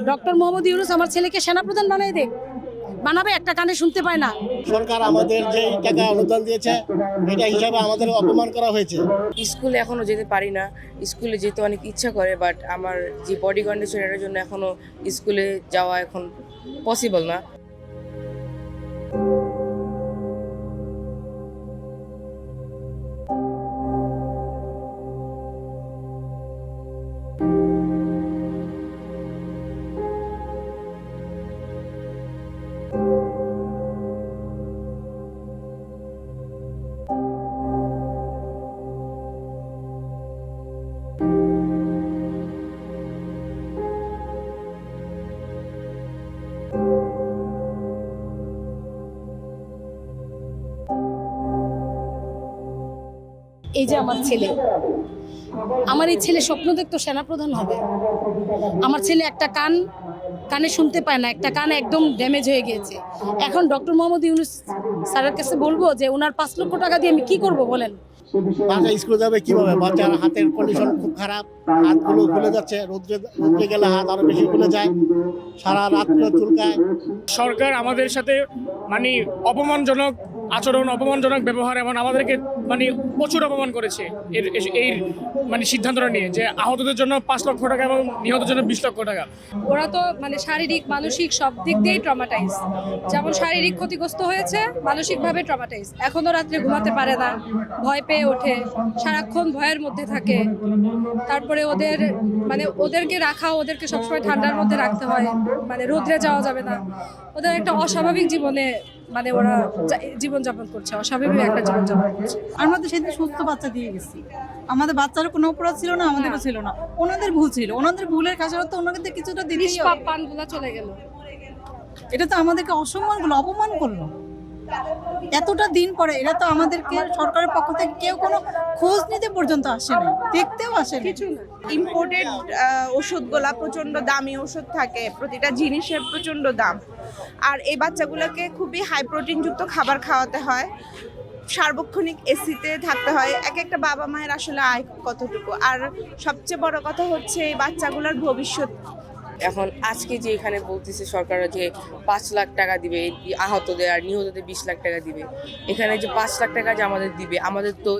Doctor Mohammad Yunus আমার ছেলেকে সেনাপ্রধান বানাই দেখ, বানাবে, একটা কানে শুনতে পায় না। সরকার আমাদের যে টাকা অনুদান দিয়েছে এটা হিসাবে আমাদের অপমান করা হয়েছে। স্কুলে এখনো যেতে পারি না, স্কুলে যেতে অনেক ইচ্ছা করে, বাট আমার যে বডি কন্ডিশন এটার জন্য এখনো স্কুলে যাওয়া এখন পসিবল না। এই যে আমার ছেলে, আমার এই ছেলে স্বপ্ন দেখতো সেনাপ্রধান হবে। আমার ছেলে একটা কানে শুনতে পায় না, একটা কান একদম ড্যামেজ হয়ে গিয়েছে। এখন ডক্টর মোহাম্মদ ইউনূস স্যারের কাছে বলবো যে ওনার 5 লক্ষ টাকা দিয়ে আমি কি করব বলেন। বাচ্চা স্কুলে যাবে কিভাবে? বাচ্চার হাতের কন্ডিশন খুব খারাপ, হাতগুলো খুলে যাচ্ছে, রোদ্রে গেলে হাত আরো বেশি খুলে যায়, সারা রাত চুলকায়। সরকার আমাদের সাথে মানে অপমানজনক আচরণ, অপমানজনক ব্যবহার এবং আমাদেরকে মানে প্রচুর অপমান করেছে এই মানে সিদ্ধান্তটা নিয়ে যে আহতদের জন্য 5 লক্ষ টাকা এবং নিহতের জন্য 20 লক্ষ টাকা। ওরা তো মানে শারীরিক মানসিক সব দিক দিয়েই ট্রমাটাইজ। যেমন শারীরিক ক্ষতিগ্রস্ত হয়েছে, মানসিকভাবে ট্রমাটাইজ। এখনো রাত্রে ঘুমাতে পারে না, ভয় পেয়ে ওঠে, সারাক্ষণ ভয়ের মধ্যে থাকে। তারপরে ওদেরকে রাখা, ওদেরকে সবসময় ঠান্ডার মধ্যে রাখতে হয়, মানে রোদ্রে যাওয়া যাবে না। ওদের একটা অস্বাভাবিক জীবনে মানে ওরা জীবনযাপন করছে, অস্বাভাবিক একটা জীবনযাপন করছে। আমরা তো সেদিন সুস্থ বাচ্চা দিয়ে গেছি, আমাদের বাচ্চারও কোনো অপরাধ ছিল না, আমাদেরও ছিল না। ওনাদের ভুল ছিল, ওনাদের ভুলের কাছারত ওনাদের কিছুটা দিতেই হবে। নিষ্পাপ পানগুলা চলে গেল। এটা তো আমাদেরকে অসম্মান করলো, অপমান করলো। এতটা দিন পরে এরা তো আমাদেরকে সরকারের পক্ষ থেকে কেউ কোনো খোঁজ নিতে পর্যন্ত আসে না, দেখতেও আসে না। কিছু না। ইম্পোর্টেড ওষুধগুলা প্রচণ্ড দামি ওষুধ থাকে, প্রতিটা জিনিসের প্রচণ্ড দাম। আর এই বাচ্চাগুলোকে খুবই হাই প্রোটিনযুক্ত খাবার খাওয়াতে হয়, সার্বক্ষণিক এসিতে থাকতে হয়। এক একটা বাবা মায়ের আসলে আয় কতটুকু। আর সবচেয়ে বড় কথা হচ্ছে এই বাচ্চাগুলোর ভবিষ্যৎ। এখন আজকে যে এখানে বলতেছে সরকার যে 5 লাখ টাকা দিবে আহতদের, আর নিহতদের 20 লাখ টাকা দিবে। এখানে যে 5 লাখ টাকা যে আমাদের দিবে, আমাদের তো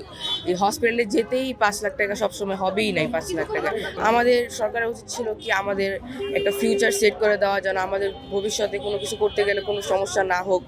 এই হসপিটালে যেতেই 5 লাখ টাকা সবসময় হবেই নাই। 5 লাখ টাকা আমাদের সরকারের উচিত ছিল কি আমাদের একটা ফিউচার সেট করে দেওয়া, যেন আমাদের ভবিষ্যতে কোনো কিছু করতে গেলে কোনো সমস্যা না হোক।